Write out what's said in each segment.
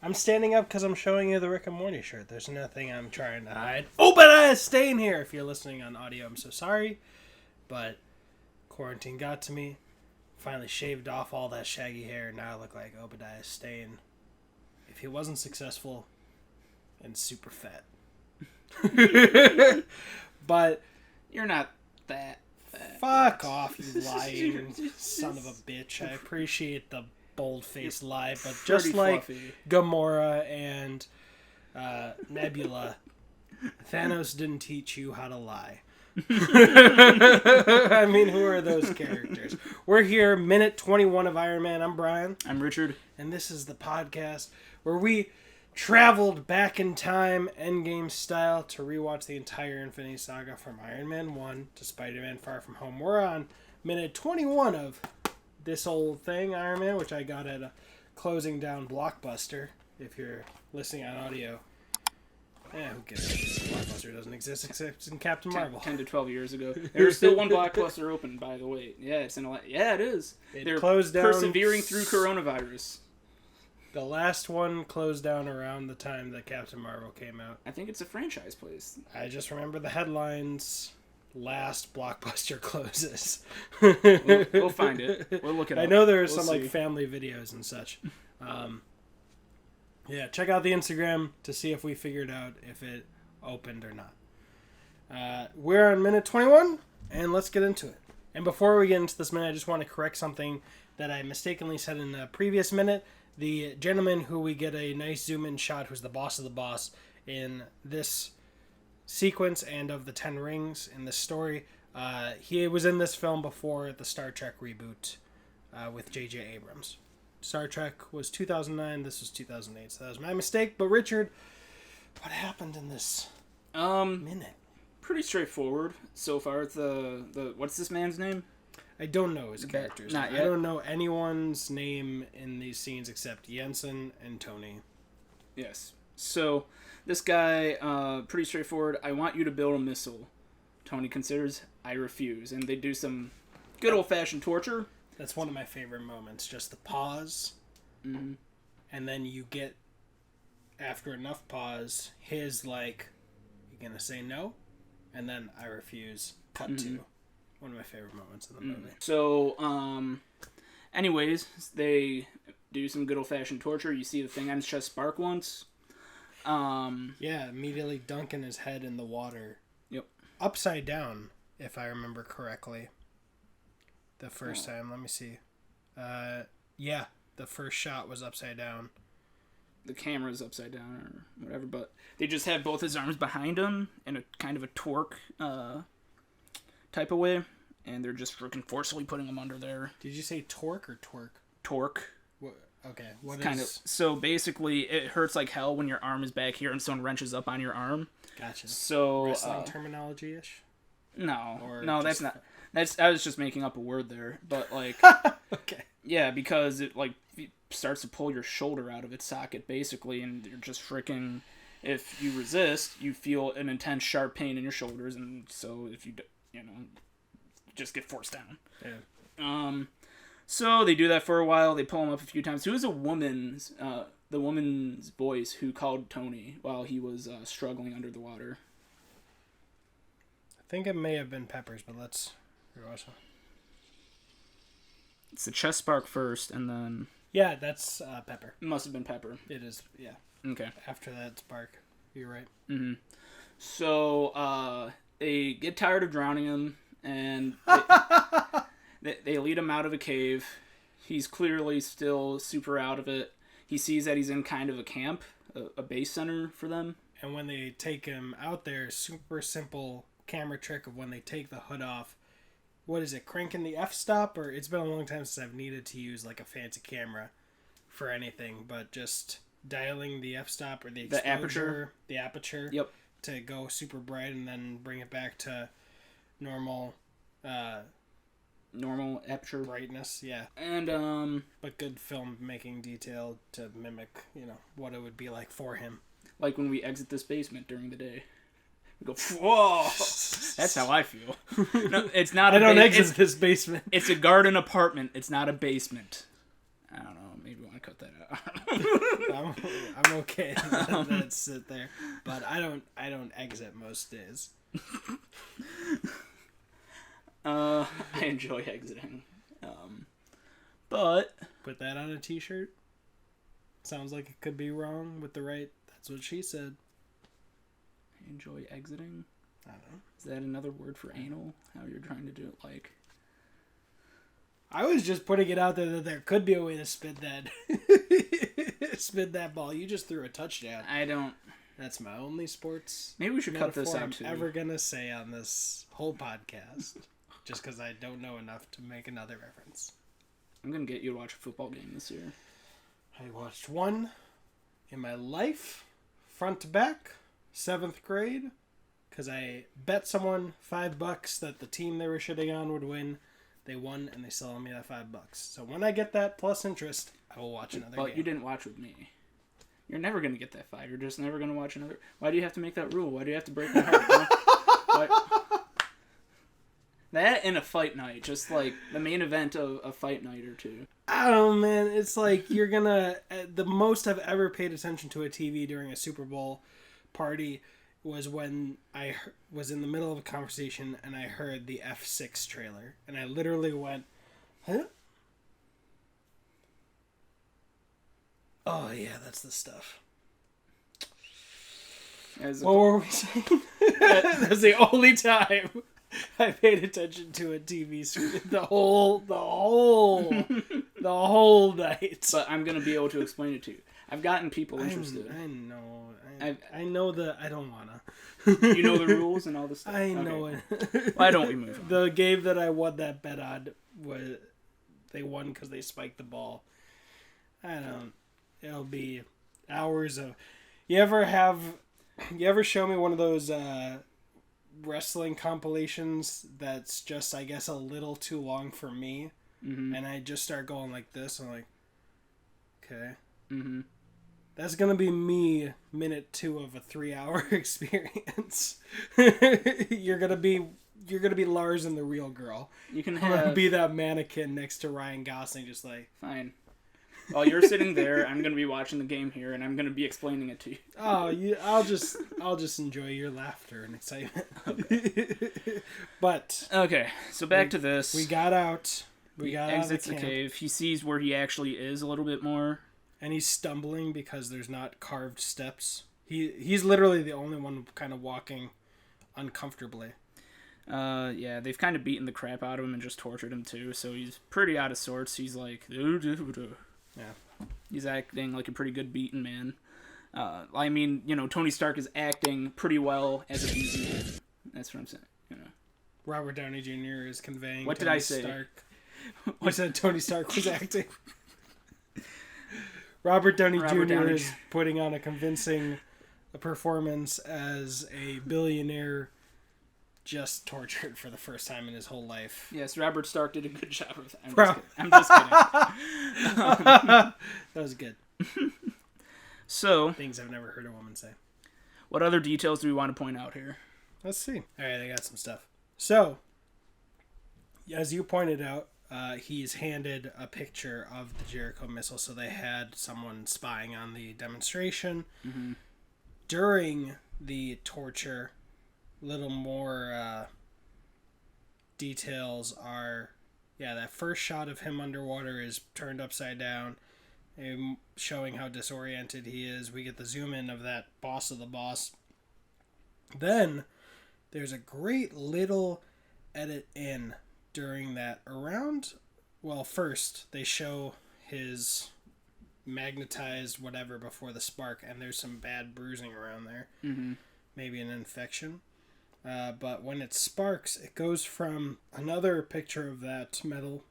I'm standing up because I'm showing you the Rick and Morty shirt. There's nothing I'm trying to hide. Obadiah Stane here. If you're listening on audio, I'm so sorry. But quarantine got to me. Finally shaved off all that shaggy hair. Now I look like Obadiah Stane. If he wasn't successful and super fat. But you're not that fat. Fuck off, you lying son of a bitch. I appreciate the bold-faced lie, but just like fluffy. Gamora and Nebula, Thanos didn't teach you how to lie. I mean, who are those characters? We're here, minute 21 of Iron Man. I'm Brian. I'm Richard. And this is the podcast where we traveled back in time, Endgame style, to rewatch the entire Infinity Saga from Iron Man 1 to Spider-Man Far From Home. We're on minute 21 of this old thing, Iron Man, which I got at a closing down Blockbuster, if you're listening on audio. Who cares? Blockbuster doesn't exist except in Captain Marvel. 10 to 12 years ago. There's still one Blockbuster open, by the way. Yeah, it's in yeah, it is. They're closed down. Persevering through coronavirus. The last one closed down around the time that Captain Marvel came out. I think it's a franchise place. I just remember the headlines. Last Blockbuster closes. We'll find it. We'll look it up. I know there are some like family videos and such. Yeah, check out the Instagram to see if we figured out if it opened or not. We're on minute 21, and let's get into it. And before we get into this minute, I just want to correct something that I mistakenly said in the previous minute. The gentleman who we get a nice zoom-in shot, who's the boss of the boss in this sequence and of the 10 Rings in this story, he was in this film before the Star Trek reboot with J.J. Abrams. Star Trek was 2009, this was 2008, so that was my mistake. But Richard, what happened in this minute? Pretty straightforward so far. The what's this man's name? I don't know his characters. Not yet. I don't know anyone's name in these scenes except Jensen and Tony. Yes. So, this guy, pretty straightforward. I want you to build a missile. Tony considers, I refuse. And they do some good old-fashioned torture. That's one of my favorite moments. Just the pause. Mm-hmm. And then you get, after enough pause, his like, you gonna say no? And then I refuse. Cut to. One of my favorite moments in the movie. So, anyways, they do some good old-fashioned torture. You see the thing on his chest spark once. Yeah, immediately dunking his head in the water. Yep. Upside down, if I remember correctly. The first time, let me see. Yeah, the first shot was upside down. The camera's upside down or whatever, but they just have both his arms behind him in a kind of a torque type of way, and they're just freaking forcefully putting him under there. Did you say torque or twerk? Torque. Okay, what kind of. So basically, it hurts like hell when your arm is back here and someone wrenches up on your arm. Gotcha. So wrestling terminology-ish? No, that's not. I was just making up a word there, but like, okay, yeah, because it like starts to pull your shoulder out of its socket basically, and you're just freaking. If you resist, you feel an intense sharp pain in your shoulders, and so if you just get forced down. Yeah. So they do that for a while. They pull him up a few times. Who is the woman's voice who called Tony while he was struggling under the water? I think it may have been Peppers, but let's rewatch it. It's the chest spark first, and then... Yeah, that's Pepper. It must have been Pepper. It is, yeah. Okay. After that spark. You're right. Mm-hmm. So, they get tired of drowning him, and they lead him out of a cave. He's clearly still super out of it. He sees that he's in kind of a camp, a base center for them. And when they take him out there, super simple camera trick of when they take the hood off. What is it, cranking the f-stop? Or it's been a long time since I've needed to use like a fancy camera for anything, but just dialing the f-stop or the exposure, the aperture, yep, to go super bright and then bring it back to normal aperture brightness, yeah. And but good filmmaking detail to mimic, what it would be like for him. Like when we exit this basement during the day. We go, whoa! That's how I feel. No, it's not. I don't exit this basement. It's a garden apartment. It's not a basement. I don't know. Maybe we want to cut that I'm okay. Let's sit there, but I don't exit most days. I enjoy exiting, but put that on a t-shirt. Sounds like it could be wrong with the right. That's what she said. I enjoy exiting. I don't know. Is that another word for anal? How you're trying to do it, like? I was just putting it out there that there could be a way to spin that, spin that ball. You just threw a touchdown. I don't. That's my only sports. Maybe we should cut this out too. I'm ever gonna say on this whole podcast, just because I don't know enough to make another reference. I'm gonna get you to watch a football game this year. I watched one in my life, front to back, 7th grade, because I bet someone $5 that the team they were shitting on would win. They won, and they still owe me that $5. So when I get that plus interest, I will watch another game. But you didn't watch with me. You're never going to get that 5. You're just never going to watch another. Why do you have to make that rule? Why do you have to break my heart? What? That and a fight night. Just like the main event of a fight night or two. Oh, man. It's like you're going to... The most I've ever paid attention to a TV during a Super Bowl party was when I was in the middle of a conversation and I heard the F6 trailer. And I literally went, huh? Oh, yeah, that's the stuff. What were we saying? That's the only time I paid attention to a TV screen the whole night. But I'm going to be able to explain it to you. I've gotten people interested. I know. I know that I don't wanna. You know the rules and all this stuff? I know it. Why don't we move on? The game that I won that bet on was they won because they spiked the ball. It'll be hours of... You ever show me one of those wrestling compilations that's just, I guess, a little too long for me? Mm-hmm. And I just start going like this. I'm like, okay. Mm-hmm. That's going to be me, minute 2 of a 3-hour experience. You're going to be Lars and the Real Girl. You can be that mannequin next to Ryan Gosling, just like... Fine. While you're sitting there, I'm going to be watching the game here, and I'm going to be explaining it to you. Oh, I'll just enjoy your laughter and excitement. Okay. But... Okay, so back to this. We got out. He exits the cave. He sees where he actually is a little bit more. And he's stumbling because there's not carved steps. He's literally the only one kind of walking uncomfortably. Yeah, they've kind of beaten the crap out of him and just tortured him too, so he's pretty out of sorts. He's like... Yeah. He's acting like a pretty good beaten man. I mean, Tony Stark is acting pretty well as a beaten man. That's what I'm saying, Robert Downey Jr. is conveying... What did I say? Stark. You said Tony Stark was acting. Robert Downey Jr. is putting on a convincing performance as a billionaire just tortured for the first time in his whole life. Yes, Robert Stark did a good job of that. I'm just kidding. That was good. So, things I've never heard a woman say. What other details do we want to point out here? Let's see. All right, I got some stuff. So, as you pointed out, he's handed a picture of the Jericho missile, so they had someone spying on the demonstration. Mm-hmm. During the torture, little more details are... Yeah, that first shot of him underwater is turned upside down, showing how disoriented he is. We get the zoom in of that boss of the boss. Then, there's a great little edit in during that first they show his magnetized whatever before the spark, and there's some bad bruising around there. Mm-hmm. Maybe an infection. But when it sparks, it goes from another picture of that metal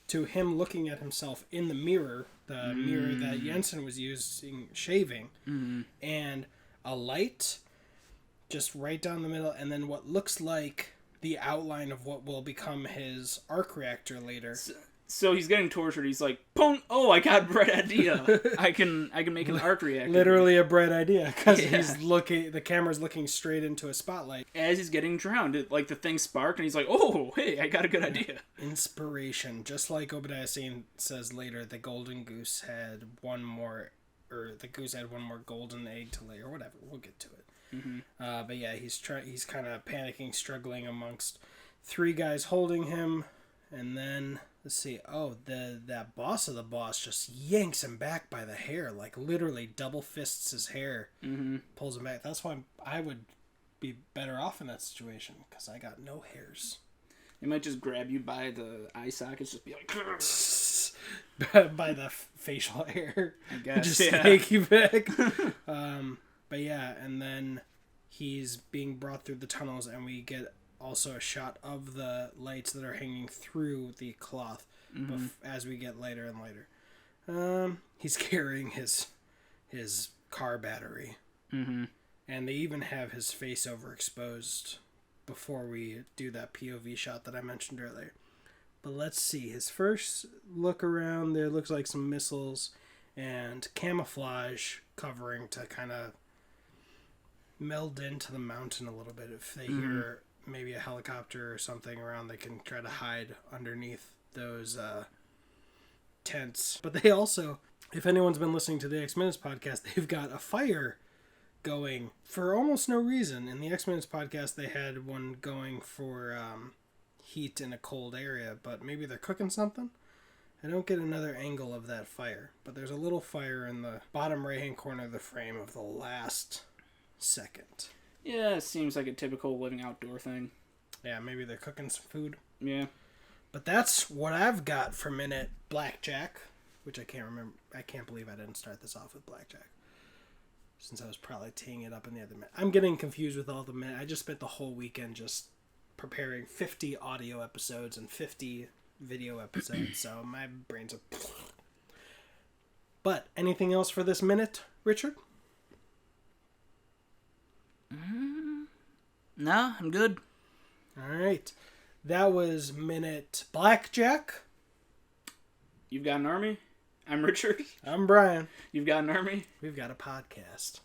to him looking at himself in the mirror, the mirror that Jensen was using shaving, and a light just right down the middle, and then what looks like the outline of what will become his arc reactor later. So he's getting tortured. He's like, "Pong! Oh, I got a bright idea. I can make an arc reactor." Literally a bright idea, because the camera's looking straight into a spotlight. As he's getting drowned, the thing sparked, and he's like, "Oh, hey, I got a good idea." Inspiration, just like Obadiah Stane says later, the Golden Goose had one more or the goose had one more golden egg to lay, or whatever. We'll get to it. Mm-hmm. But yeah, he's kind of panicking, struggling amongst 3 guys holding him, and then let's see. Oh, that boss of the boss just yanks him back by the hair, like literally double fists his hair, pulls him back. That's why I would be better off in that situation because I got no hairs. They might just grab you by the eye sockets, just be like, by the facial hair, I guess, just yeah. yank you back. But yeah, and then he's being brought through the tunnels, and we get also a shot of the lights that are hanging through the cloth as we get later and later. He's carrying his car battery, and they even have his face overexposed before we do that POV shot that I mentioned earlier. But let's see. His first look around, there looks like some missiles and camouflage covering to kind of meld into the mountain a little bit. If they hear maybe a helicopter or something around, they can try to hide underneath those tents. But they also, if anyone's been listening to the X Minutes podcast, they've got a fire going for almost no reason. In the X Minutes podcast, they had one going for heat in a cold area, but maybe they're cooking something. I don't get another angle of that fire, but there's a little fire in the bottom right-hand corner of the frame of the last second. yeah, it seems like a typical living outdoor thing. Yeah, maybe they're cooking some food. Yeah. But that's what I've got for minute Blackjack, which I can't remember. I can't believe I didn't start this off with Blackjack, since I was probably teeing it up in the other minute. I'm getting confused with all the minute. I just spent the whole weekend just preparing 50 audio episodes and 50 video episodes, so my brain's a... But anything else for this minute, Richard? No, I'm good. All right. That was minute Blackjack. You've got an army? I'm Richard. I'm Brian. You've got an army? We've got a podcast.